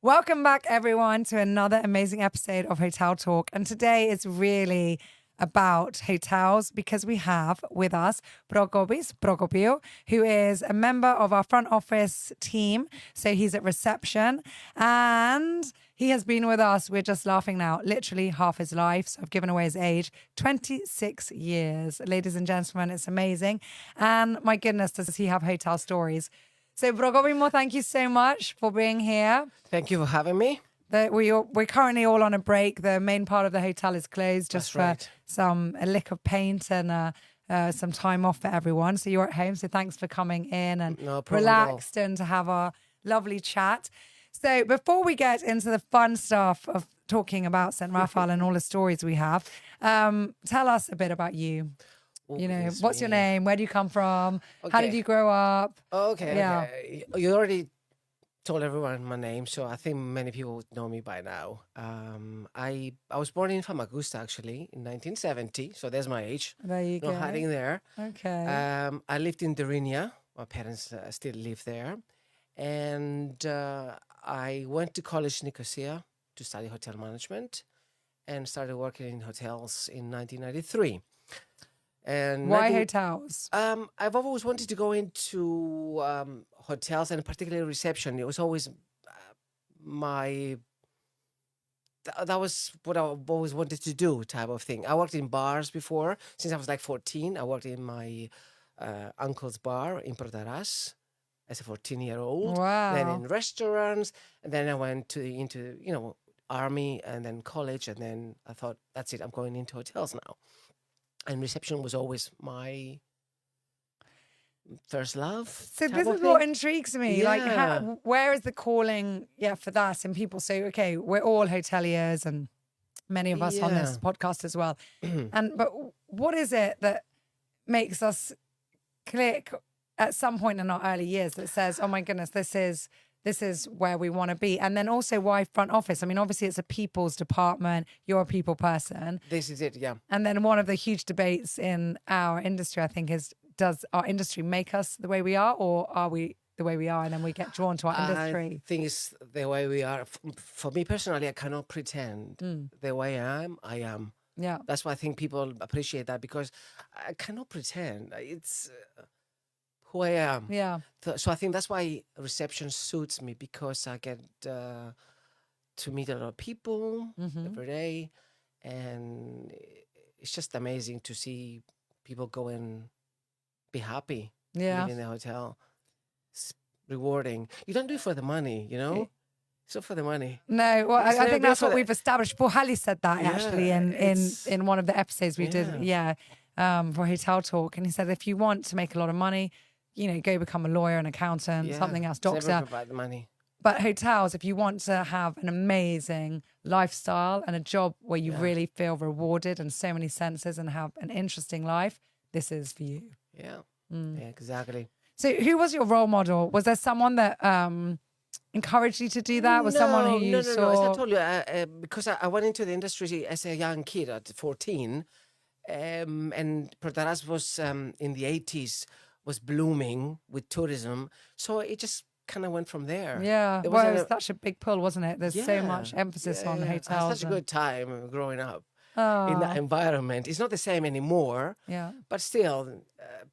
Welcome back, everyone, to another amazing episode of Hotel Talk. And today is really about hotels because we have with us Procopis Procopiou, who is a member of our front office team. So he's at reception and he has been with us. We're just laughing now, literally half his life. So I've given away his age, 26 years. Ladies and gentlemen, it's amazing. And my goodness, does he have hotel stories? So, Procopis, thank you so much for being here. Thank you for having me. We're currently all on a break. The main part of the hotel is closed just for a lick of paint and some time off for everyone. So you're at home. So thanks for coming in and relaxed and to have a lovely chat. So before we get into the fun stuff of talking about St Raphel and all the stories we have, tell us a bit about you. You know, what's your name? Where do you come from? Okay. How did you grow up? Okay. You already told everyone my name, so I think many people would know me by now. I was born in Famagusta, actually, in 1970, so there's my age. There you go. No hiding there. Okay. I lived in Derinia. My parents still live there. And I went to college in Nicosia to study hotel management and started working in hotels in 1993. And why hotels? I've always wanted to go into hotels and particularly reception. It was always that was what I've always wanted to do, type of thing. I worked in bars before. Since I was like 14, I worked in my uncle's bar in Portaras as a 14-year-old. Wow. Then in restaurants, and then I went into army and then college, and then I thought, that's it, I'm going into hotels now. And reception was always my first love. So this is what intrigues me. Yeah. Like, where is the calling for that? And people say, okay, we're all hoteliers and many of us on this podcast as well. But what is it that makes us click at some point in our early years that says, oh my goodness, this is where we want to be? And then also, why front office? I mean, obviously it's a people's department. You're a people person. This is it, yeah. And then one of the huge debates in our industry, I think, is, does our industry make us the way we are, or are we the way we are and then we get drawn to our industry? I think it's the way we are. For me personally, I cannot pretend. The way I am. Yeah. That's why I think people appreciate that, because I cannot pretend. It's who I am. Yeah. So I think that's why reception suits me, because I get to meet a lot of people every day, and it's just amazing to see people go and be happy. Yeah. In the hotel. It's rewarding. You don't do it for the money, you know? It's not for the money. No, well, I think that's what we've established. Hali said that actually in one of the episodes we did, for Hotel Talk. And he said, if you want to make a lot of money, go become a lawyer, an accountant, something else, doctor. Never provide the money. But hotels, if you want to have an amazing lifestyle and a job where you really feel rewarded in so many senses and have an interesting life, this is for you. Yeah, yeah, exactly. So who was your role model? Was there someone that encouraged you to do that? Was someone who you saw? No. As I told you, because I went into the industry as a young kid at 14, and Portaras was in the 80s, was blooming with tourism. So it just kind of went from there. Yeah, it was such a big pull, wasn't it? There's so much emphasis on hotels. I had such a good time growing up in that environment. It's not the same anymore. Yeah. But still,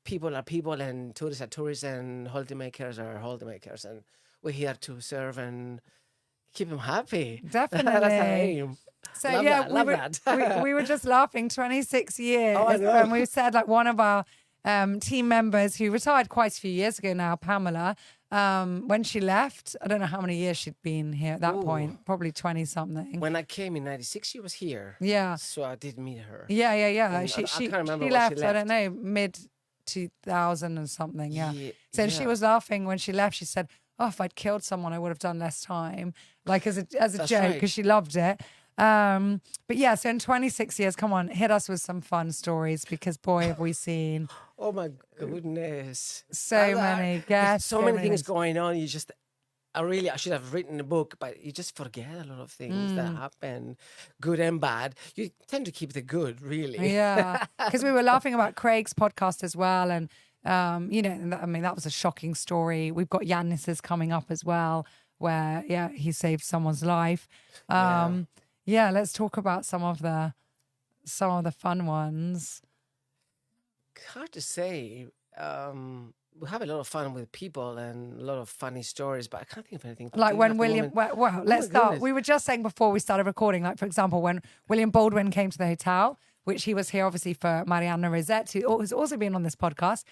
people are people and tourists are tourists and holidaymakers are holidaymakers. And we're here to serve and keep them happy. Definitely. That's our aim. So we were just laughing 26 years. Oh, I know. And we said like one of our team members who retired quite a few years ago now, Pamela, when she left, I don't know how many years she'd been here at that point, probably 20 something. When I came in 96, she was here. Yeah. So I did meet her. Yeah. She She left, I don't know, mid 2000 and something. Yeah. So she was laughing when she left. She said, oh, if I'd killed someone, I would have done less time. Like as a joke, because she loved it. But yeah, so in 26 years, come on, hit us with some fun stories, because boy, have we seen. Oh my goodness. So many guests. So many things going on. I should have written a book, but you just forget a lot of things that happen, good and bad. You tend to keep the good, really. Yeah, because we were laughing about Craig's podcast as well. And, that was a shocking story. We've got Yannis's coming up as well. where he saved someone's life. Let's talk about some of the fun ones. Hard to say. We have a lot of fun with people and a lot of funny stories, but I can't think of anything. Like when William, let's start. Goodness. We were just saying before we started recording, like for example, when William Baldwin came to the hotel, which he was here obviously for Mariana Rosette, who has also been on this podcast,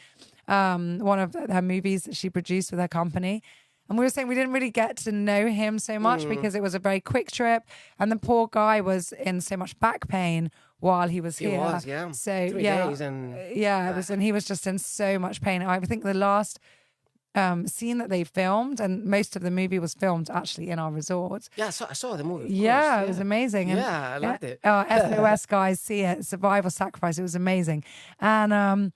one of her movies that she produced with her company. And we were saying we didn't really get to know him so much because it was a very quick trip. And the poor guy was in so much back pain while he was here. He was, yeah. So, 3 days and... Yeah, and he was just in so much pain. I think the last scene that they filmed, and most of the movie was filmed actually in our resort. Yeah, I saw the movie. Yeah, it was amazing. And, yeah, I liked it. SOS guys, see it. Survival Sacrifice. It was amazing. And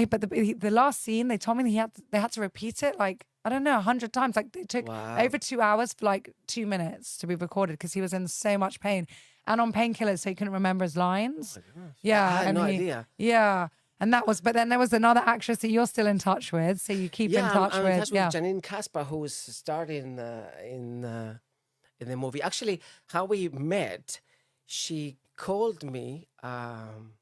but the last scene, they told me they had to repeat it like, I don't know, 100 times. Like it took over 2 hours for like 2 minutes to be recorded because he was in so much pain and on painkillers, so he couldn't remember his lines. Oh my gosh. Yeah, I had no idea. Yeah. And that was, but then there was another actress that you're still in touch with, so you keep in touch I'm with. in touch with Janine Kasper, who was starring in the movie. Actually, how we met, she called me on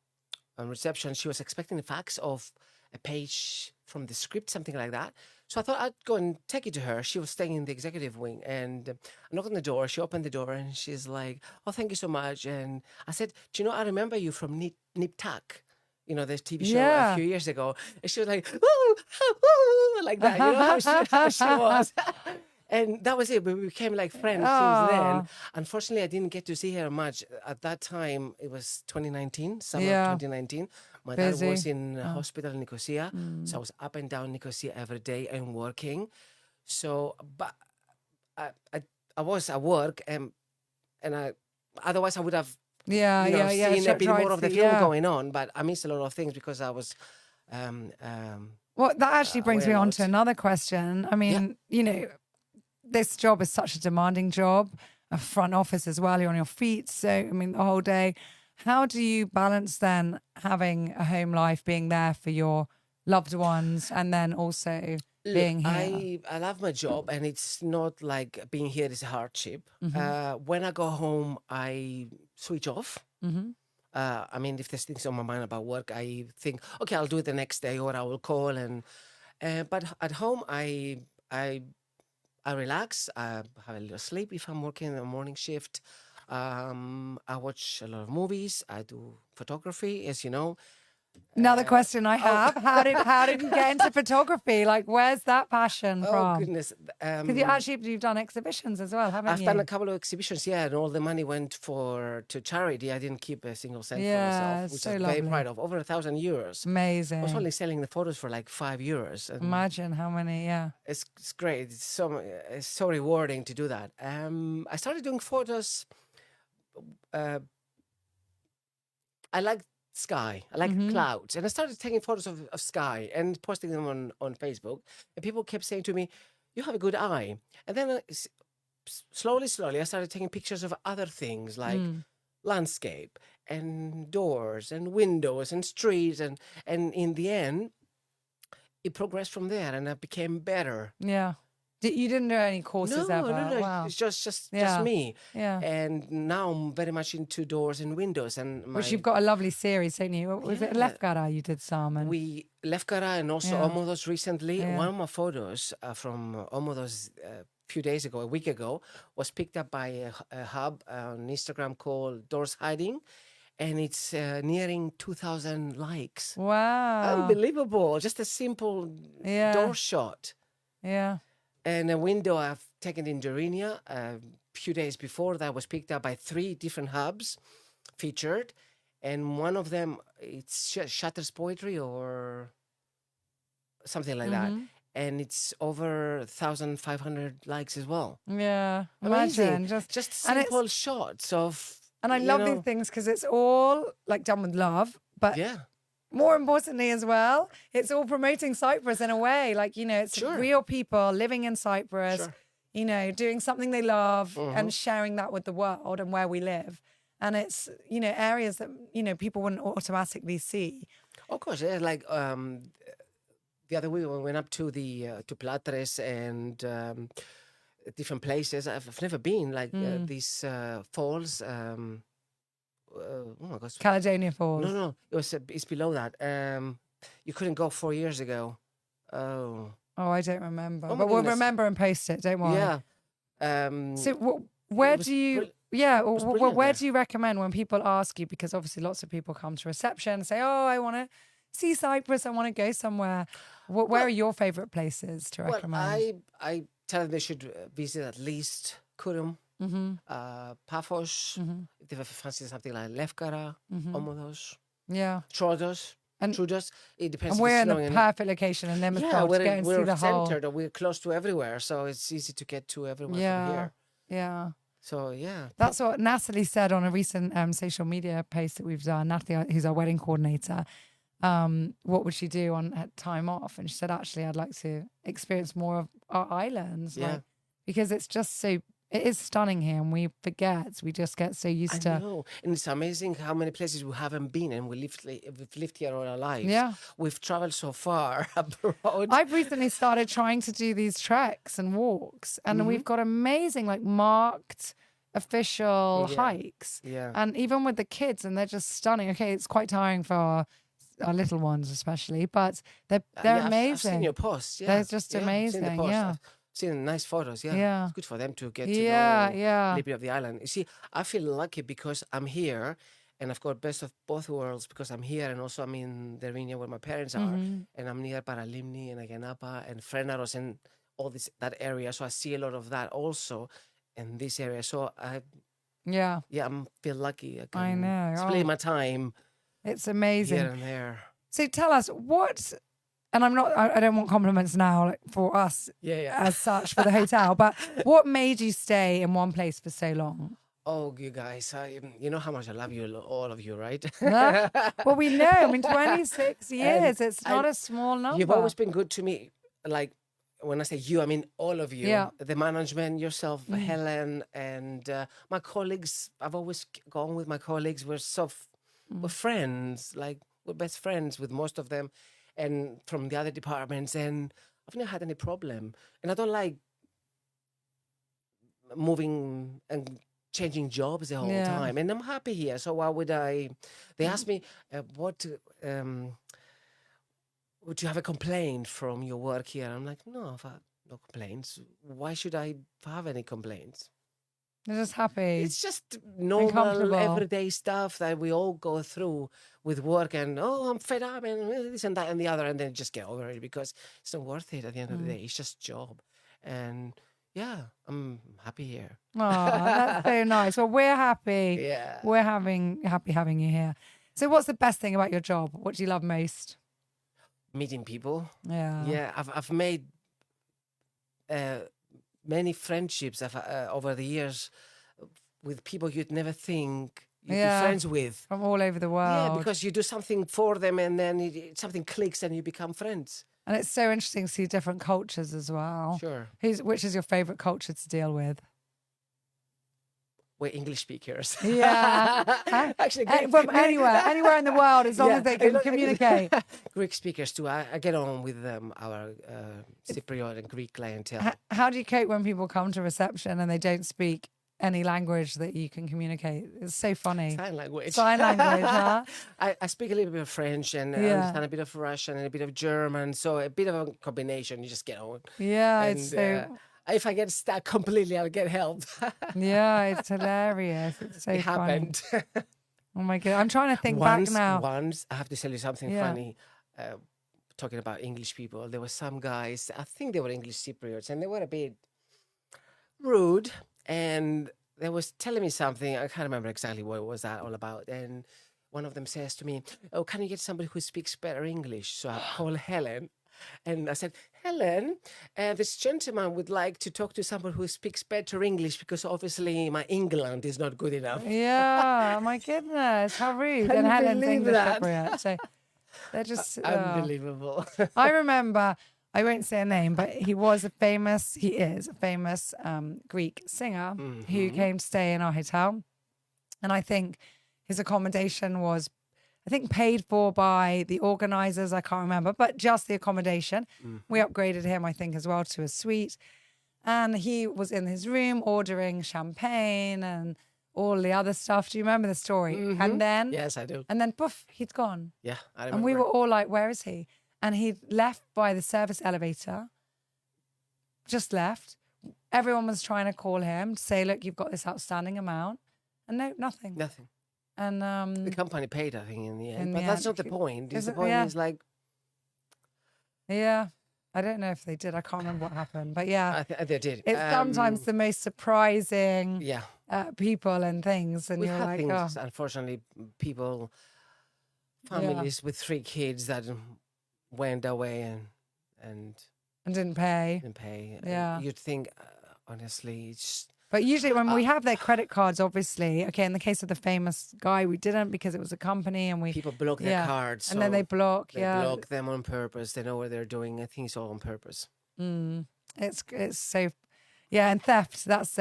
reception. She was expecting a fax of a page from the script, something like that. So I thought I'd go and take it to her. She was staying in the executive wing, and I knocked on the door. She opened the door, and she's like, "Oh, thank you so much." And I said, "Do you know, I remember you from Nip Tuck, you know, this TV show a few years ago." And she was like, "Ooh, ooh," like that. You know how she was. And that was it. We became like friends since then. Unfortunately, I didn't get to see her much. At that time, it was 2019, summer of 2019. My dad was in hospital in Nicosia. So I was up and down Nicosia every day and working. So, but I was at work and otherwise I would have seen a bit more of the film going on. But I missed a lot of things because I was... well, that actually brings me on to another question. I mean, you know, this job is such a demanding job, a front office as well. You're on your feet. So, I mean, the whole day. How do you balance then having a home life, being there for your loved ones, and then also being here? I love my job, and it's not like being here is a hardship. When I go home, I switch off. I mean, if there's things on my mind about work, I think, okay, I'll do it the next day, or I will call. But at home, I relax. I have a little sleep if I'm working a morning shift. I watch a lot of movies. I do photography, as you know. Another question I have: how did you get into photography? Like, where's that passion from? Oh goodness! Because you've done exhibitions as well, haven't you? I've done a couple of exhibitions, and all the money went to charity. I didn't keep a single cent for myself, which I'm very proud of. Over 1,000 euros. Amazing. I was only selling the photos for like €5. Imagine how many. Yeah, it's great. It's so rewarding to do that. I started doing photos. I like sky. I like clouds. And I started taking photos of sky and posting them on Facebook. And people kept saying to me, "You have a good eye." And then slowly, I started taking pictures of other things like landscape and doors and windows and streets. And in the end, it progressed from there and I became better. Yeah. You didn't do any courses ever? No. Wow. It's just me. Yeah. And now I'm very much into doors and windows. Which you've got a lovely series, don't you? Was it Lefkara you did some? Lefkara and also Omodos recently. One of my photos from Omodos a few days ago, a week ago, was picked up by a hub on Instagram called Doors Hiding. And it's nearing 2,000 likes. Wow. Unbelievable. Just a simple door shot. Yeah. And a window I've taken in Dorinia a few days before that was picked up by 3 different hubs featured. And one of them, it's Shutters Poetry or something like that. And it's over 1,500 likes as well. Yeah. Amazing. Imagine. Just simple shots of... And I love these things because it's all like done with love. But more importantly as well, it's all promoting Cyprus in a way. Like, you know, it's real people living in Cyprus, you know, doing something they love and sharing that with the world and where we live. And it's, you know, areas that, you know, people wouldn't automatically see. Of course, yeah, like the other week we went up to to Platres and different places. I've never been like these falls. Oh my gosh. Caledonia Falls. No, it's below that. You couldn't go 4 years ago. Oh. Oh, I don't remember. Oh my But we'll goodness. remember and post it. Don't worry. Yeah. So where was do you? brill- Yeah, was or brilliant where there. do you recommend when people ask you? Because obviously lots of people come to reception and say, "Oh, I want to see Cyprus. I want to go somewhere." Where are your favourite places to Well, recommend? I tell them they should visit at least Kurum, Paphos, if they fancy something like Lefkara, Omodos, Yeah, Trodos. And- Trudos. It depends. and if we're it's in the snowing perfect location in Liverpool yeah, to go and see we're the whole. centered. We're close to everywhere, so it's easy to get to everywhere from Yeah, here. yeah. So yeah, That's what Natalie said on a recent social media post that we've done. Natalie, who's our wedding coordinator, what would she do on her time off? And she said, actually, I'd like to experience more of our islands. Yeah. Like, because it's just so, it is stunning here and we forget. We just get so used I to. know, and it's amazing how many places we haven't been, and we've lived here all our lives. Yeah. We've traveled so far abroad. I've recently started trying to do these treks and walks, and we've got amazing, like marked official Yeah. hikes. Yeah. And even with the kids, and they're just stunning. Okay, it's quite tiring for our little ones, especially, but they're Yeah, amazing. I've seen your posts. Yeah, They're just yeah, I've seen the amazing, posts. yeah. I've seen nice photos. Yeah, Yeah. it's good for them to get to Yeah, know yeah. a little bit of the island. You see, I feel lucky because I'm here, and I've got best of both worlds because I'm here, and also I'm in the area where my parents are, and I'm near Paralimni and Agenapa and Frenaros and all that area. So I see a lot of that also in this area. So I feel lucky. I can know. split Oh. my time It's amazing. here and there. So tell us what, and I don't want compliments now like, for us Yeah. as such for the hotel, but what made you stay in one place for so long? Oh, you guys, you know how much I love you, all of you, right? Huh? Well, we know. I mean, 26 years. It's not a small number. You've always been good to me. Like, when I say you, I mean all of you. Yeah. The management, yourself, Helen, and my colleagues. I've always gone with my colleagues. We're friends. Like, we're best friends with most of them. And from the other departments. And I've never had any problem. And I don't like moving and changing jobs the whole Yeah. time, and I'm happy here. So why would I? They asked me, would you have a complaint from your work here? I'm like, no, I've had no complaints. Why should I have any complaints? They're just happy. It's just normal, comfortable. everyday stuff that we all go through with work, and I'm fed up and this and that and the other, and then just get over it because it's not worth it at the end of the day. It's just job, and yeah, I'm happy here. Oh, that's so nice. Well, we're happy. Yeah. We're happy having you here. So what's the best thing about your job? What do you love most? Meeting people. Yeah. Yeah, I've made many friendships over the years with people you'd never think you'd be friends with. From all over the world. Yeah, because you do something for them and then something clicks and you become friends. And it's so interesting to see different cultures as well. Sure. Which is your favourite culture to deal with? We're English speakers. Yeah. Actually, From anywhere in the world, as long as they can communicate. Greek speakers too. I get on with our Cypriot and Greek clientele. How do you cope when people come to reception and they don't speak any language that you can communicate? It's so funny. Sign language. Sign language, huh? I speak a little bit of French and I understand a bit of Russian and a bit of German. So a bit of a combination. You just get on. Yeah, And, it's so... if I get stuck completely, I'll get help. Yeah, it's hilarious. It's so It funny. happened. Oh my God. I'm trying to think back now. Once, I have to tell you something Yeah. funny. Talking about English people, there were some guys, I think they were English Cypriots, and they were a bit rude. And they was telling me something. I can't remember exactly what it was that all about. And one of them says to me, "Oh, can you get somebody who speaks better English?" So I call Helen. And I said, "Helen, this gentleman would like to talk to someone who speaks better English because obviously my England is not good enough." Yeah, my goodness, how rude. Can And you Helen's believe English that? Cypriot. So they're just... Unbelievable. I remember, I won't say a name, but he is a famous Greek singer who came to stay in our hotel. And I think his accommodation was, paid for by the organisers. I can't remember, but just the accommodation. We upgraded him, I think, as well to a suite. And he was in his room ordering champagne and all the other stuff. Do you remember the story? And then, Yes, I do. and then poof, he'd gone. Yeah, I remember. And we were all like, where is he? And he'd left by the service elevator, just left. Everyone was trying to call him to say, look, you've got this outstanding amount. And no, nothing. Nothing. And The company paid, I think, in the end. in But the that's end, not the point. The isn't- point yeah. is like, yeah, I don't know if they did. I can't remember what happened. But yeah, they did. it's sometimes the most surprising Yeah. people and things. And We've you're had like, things, oh, unfortunately, families with 3 kids that went away and and didn't pay. didn't pay. And Yeah. you'd think, honestly, it's But usually when we have their credit cards, obviously, okay, in the case of the famous guy, we didn't because it was a company and we, people block their yeah. cards. and then they so block, they yeah. block them on purpose. They know what they're doing. I think it's all on purpose. It's so, yeah, and theft. That's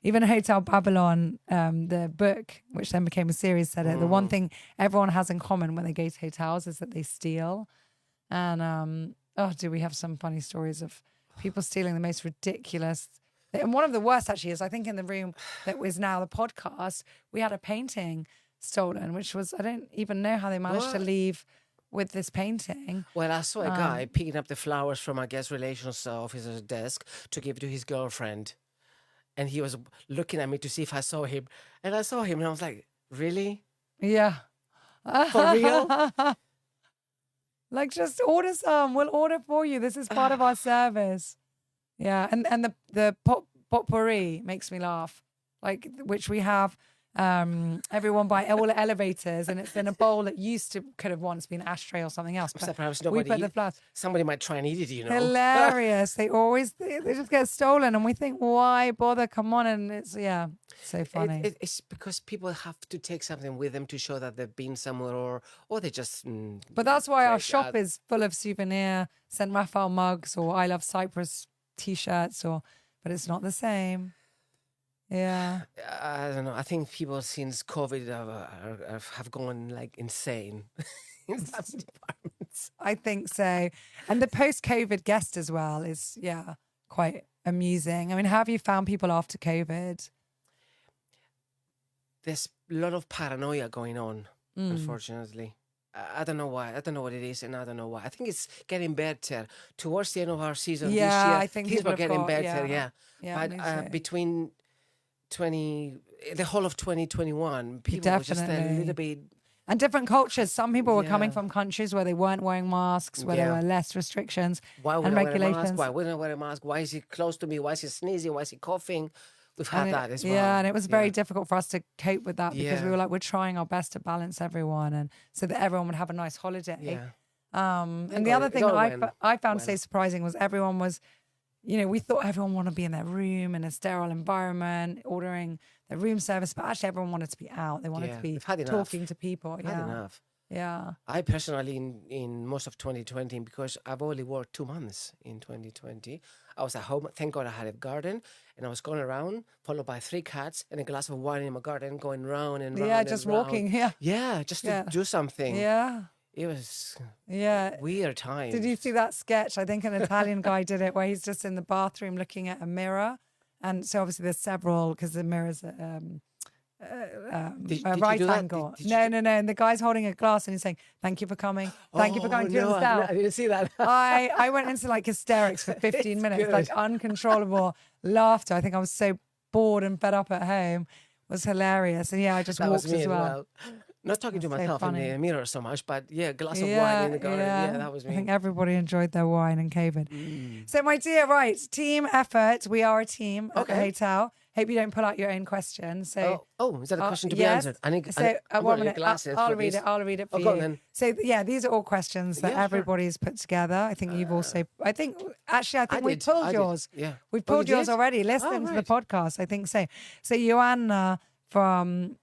even Hotel Babylon, the book, which then became a series, said it. The one thing everyone has in common when they go to hotels is that they steal. And do we have some funny stories of people stealing the most ridiculous? And one of the worst actually is I think in the room that was now the podcast, we had a painting stolen, which was I don't even know how they managed to What? leave with this painting. Well, I saw a guy picking up the flowers from, I guess, relations officer's desk to give to his girlfriend. And he was looking at me to see if I saw him. And I saw him and I was like, really? Yeah. For real? Like, just order some. We'll order for you. This is part of our service. Yeah. And the potpourri makes me laugh. Like, which we have everyone buy all the elevators, and it's in a bowl that could have once been ashtray or something else. So But perhaps we put the flowers. somebody might try and eat it, you know. Hilarious. They just get stolen, and we think, why bother? Come on. And it's, yeah, so funny. It's because people have to take something with them to show that they've been somewhere, or they just. But that's why our create shop that. is full of souvenir St Raphel mugs or I Love Cyprus t-shirts, but it's not the same. Yeah. I don't know. I think people since COVID have gone like insane in some departments. I think so. And the post-COVID guest as well is, yeah, quite amusing. I mean, how have you found people after COVID? There's a lot of paranoia going on, unfortunately. I don't know why. I don't know what it is, and I don't know why. I think it's getting better. Towards the end of our season this year, I think things people were have getting got- better, yeah. yeah. Yeah, me But too. between the whole of 2021, people were just a Definitely. little bit. And different cultures. Some people were coming Yeah. from countries where they weren't wearing masks, where there Yeah. were less restrictions Why would and I wear a mask? regulations. Why wouldn't I wear a mask? Why is he close to me? Why is he sneezing? Why is he coughing? We've had And that as well. Yeah, and it was very Yeah. difficult for us to cope with that because we Yeah. were like, we're trying our best to balance everyone and so that everyone would have a nice holiday. Yeah. And the got other it. thing Got that it when- I found so when. surprising was everyone was, we thought everyone wanted to be in their room in a sterile environment, ordering their room service, but actually everyone wanted to be out. They wanted Yeah, to be they've had enough. talking to people. Had Yeah. enough. Yeah. I personally, in most of 2020, because I've only worked 2 months in 2020, I was at home. Thank God I had a garden, and I was going around, followed by 3 cats and a glass of wine in my garden, going round and round. Yeah, and just round. walking. Yeah. Yeah, just to Yeah. do something. Yeah. It was Yeah. weird times. Did you see that sketch? I think an Italian guy did it where he's just in the bathroom looking at a mirror. And so obviously there's several because the mirror's Did a you right do that? angle. Did you No, do- no, no. And the guy's holding a glass and he's saying, thank you for coming. Thank you for coming. Do you no, understand? I didn't see that. I went into like hysterics for 15 minutes, good. like uncontrollable laughter. I think I was so bored and fed up at home. It was hilarious. And yeah, I just That walked was me as well. Not talking to That's so myself in funny. the mirror so much, but yeah, a glass of wine in the garden. Yeah, that was I me. think everybody enjoyed their wine and COVID. So, my dear, right, team effort. We are a team at the Okay. hotel. Hope you don't pull out your own questions. So, Is that a question to be yes. answered? I need, So, I'm one gonna need minute. glasses I'll for read this. it. I'll read it for Oh, go on you. then. So, yeah, these are all questions that Yeah, sure. everybody's put together. I think you've also. I think we did, pulled I did. yours. Yeah. We Oh, pulled you yours did? already. Listen to the right. podcast. I think so. So, Joanna from.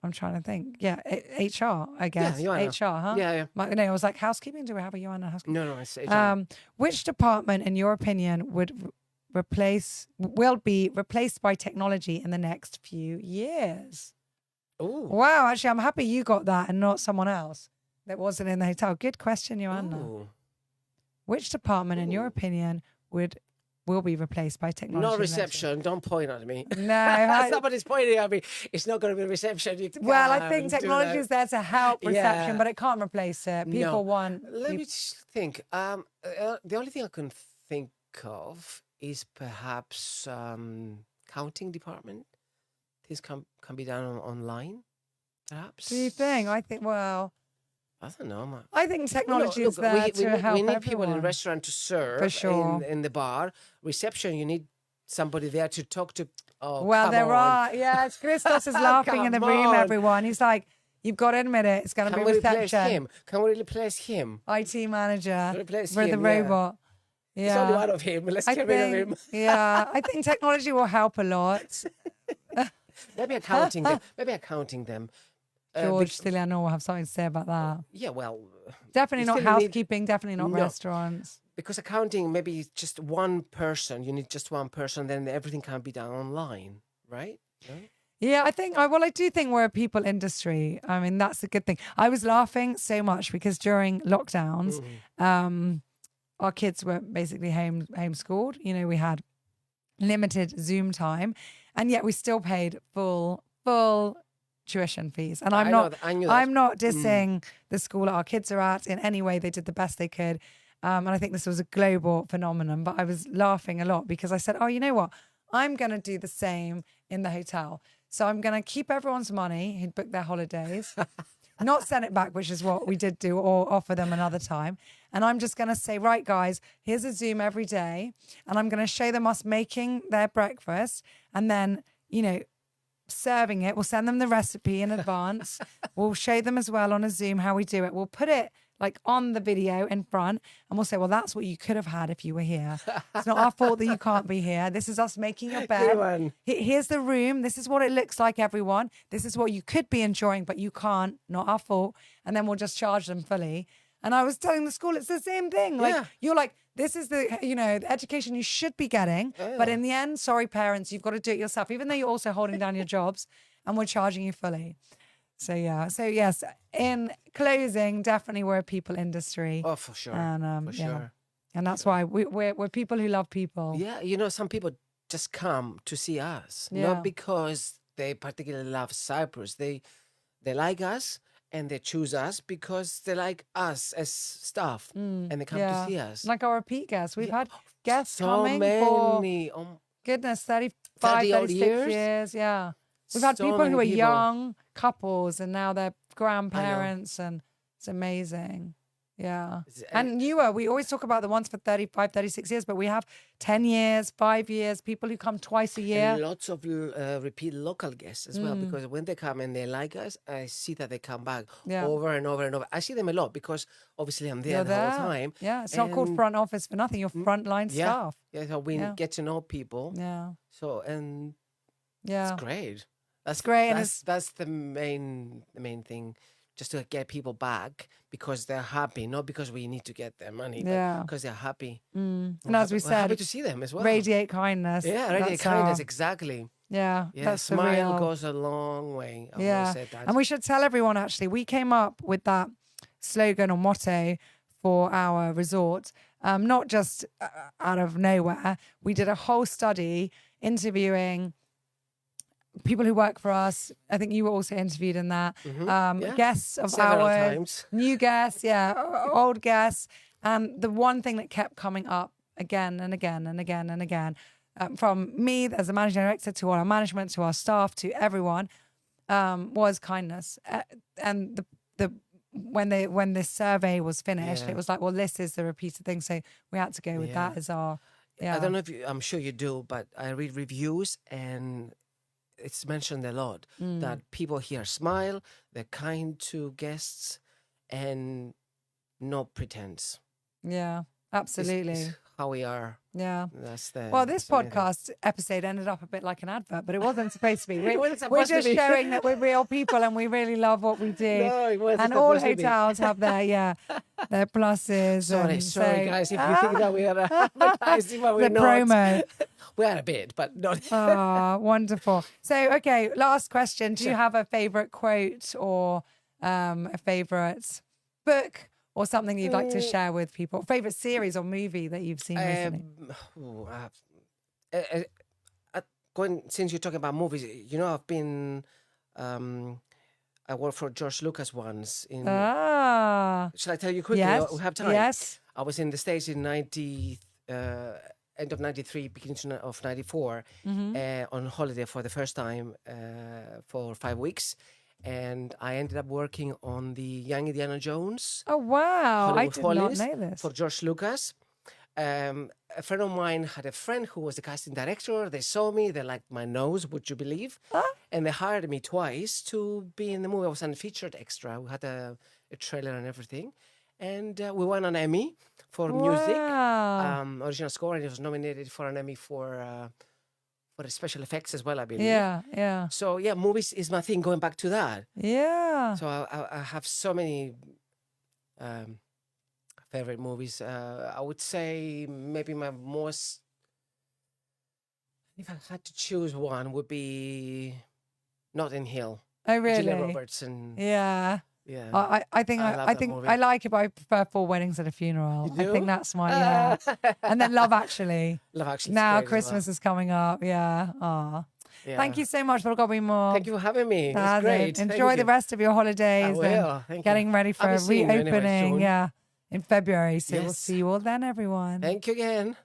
I'm trying to think. Yeah, HR, I guess. Joanna. HR, huh? Yeah. No, I was like, housekeeping? Do we have a Joanna housekeeping? No, it's HR. Which department, in your opinion, will be replaced by technology in the next few years? Ooh. Wow, actually, I'm happy you got that and not someone else that wasn't in the hotel. Good question, Joanna. Ooh. Which department, in your opinion, will be replaced by technology. No eventually. reception. Don't point at me. No. Somebody's pointing at me. It's not going to be reception. You Well, I can't think do technology that. is there to help reception, Yeah. but it can't replace it. People No. want. Let me just think. The only thing I can think of is perhaps counting department. Things can be done online, perhaps. Do you think? I think. Well, I don't know. I think technology is there to help we need everyone. people in restaurant to serve. For sure. In the bar. Reception, you need somebody there to talk to. Oh, Well, come there on. are. Yes, Christos is laughing in the Come room. on. Everyone, he's like, "You've got to admit it. It's going to Can be we replace reception." him? Can we replace him? IT manager Replace for the him, yeah. robot. There's Yeah, only one of him. Let's get rid of him. Yeah, I think technology will help a lot. Maybe accounting them. Maybe accounting them. George Stiliano will have something to say about that. Yeah, well, Definitely you not still need- housekeeping. Definitely not No. restaurants. because accounting maybe it's just one person. You need just one person, then everything can be done online, right? No? Yeah, I do think we're a people industry. I mean, that's a good thing. I was laughing so much because during lockdowns, our kids were basically homeschooled. You know, we had limited Zoom time, and yet we still paid full tuition fees. And I knew that. I'm not dissing the school that our kids are at in any way. They did the best they could. And I think this was a global phenomenon, but I was laughing a lot because I said, oh, you know what? I'm going to do the same in the hotel. So I'm going to keep everyone's money who'd booked their holidays, not send it back, which is what we did do, or offer them another time. And I'm just going to say, right, guys, here's a Zoom every day. And I'm going to show them us making their breakfast and then, you know, serving it. We'll send them the recipe in advance. We'll show them as well on a Zoom how we do it. We'll put it like on the video in front and we'll say, well, that's what you could have had if you were here. It's not our fault that you can't be here. This is us making your bed. Here's the room. This is what it looks like, everyone. This is what you could be enjoying, but you can't. Not our fault. And then we'll just charge them fully. And I was telling the school, it's the same thing. Like, you're like, this is the, you know, the education you should be getting. But in the end, sorry, parents, you've got to do it yourself, even though you're also holding down your jobs and we're charging you fully. So, yeah. So, yes, in closing, definitely we're a people industry. Oh, for sure. And, for sure. And that's why we're people who love people. Yeah, you know, some people just come to see us, not because they particularly love Cyprus. They like us. And they choose us because they like us as staff, and they come to see us. Like our repeat guests. We've had guests so coming many. for, goodness, 35, 30 odd 36 years? years. Yeah. We've had So people who are many people. young couples and now they're grandparents, and it's amazing. Yeah. And we always talk about the ones for 35, 36 years, but we have 10 years, 5 years, people who come twice a year. And lots of repeat local guests as well, because when they come and they like us, I see that they come back over and over and over. I see them a lot because obviously I'm there the whole time. Yeah, it's not called front office for nothing. You're frontline staff. Yeah, so we get to know people. Yeah. So, and yeah, it's great. That's great. That's the main thing. Just to get people back because they're happy, not because we need to get their money, but because they're happy. And as we we're said, happy to see them as well. Radiate kindness. Yeah, radiate kindness, exactly. Yeah, that's the smile real... goes a long way. I've always said that. And we should tell everyone, actually, we came up with that slogan or motto for our resort, not just out of nowhere. We did a whole study interviewing people who work for us. I think you were also interviewed in that. Guests of Several ours, times. new guests, old guests. And the one thing that kept coming up again and again and again and again, from me as a managing director to all our management, to our staff, to everyone, was kindness. And when this survey was finished, it was like, well, this is the repeated thing. So we had to go with that as our. I don't know if I'm sure you do, but I read reviews and it's mentioned a lot that people here smile, they're kind to guests, and no pretense. Yeah, absolutely. It's how we are. Yeah. That's the. Well, this podcast episode ended up a bit like an advert, but it wasn't supposed to be. We're supposed just to be. showing that we're real people and we really love what we do. No, it wasn't and all supposed to be. hotels have their pluses. Sorry, and guys, if you think that we are advertising, but we're the not. promo. We are a bit, but not. Oh, wonderful. So, okay, last question. Do you have a favorite quote or a favorite book or something you'd like to share with people? Favorite series or movie that you've seen recently? Since you're talking about movies, I've been. I worked for George Lucas once. Shall I tell you quickly? Yes. We have time. Yes. I was in the States in end of 93, beginning of 94, on holiday for the first time for 5 weeks. And I ended up working on the Young Indiana Jones. Oh, wow. Hollywood I did not Follies know this. for George Lucas. A friend of mine had a friend who was the casting director. They saw me. They liked my nose, would you believe? And they hired me twice to be in the movie. I was unfeatured extra. We had a trailer and everything. And we won an Emmy for music, original score. And it was nominated for an Emmy for the special effects as well, I believe. Yeah. So, yeah, movies is my thing, going back to that. Yeah. So I have so many favorite movies. I would say maybe my most, if I had to choose one, would be Notting Hill. Oh, really? Julia Roberts and yeah. I think love I that think movie. I like it, but I prefer Four Weddings and a Funeral. You do? I think that's my and then Love Actually. Love Actually. Now great as Christmas is coming up. Yeah. Aw. Yeah. Thank you so much for coming more. Thank you for having me. It's great. Enjoy the rest of your holidays. I will. And Thank getting you. ready for I'll a be seeing you anyway reopening. soon. In February. So we'll Yes. see you all then, everyone. Thank you again.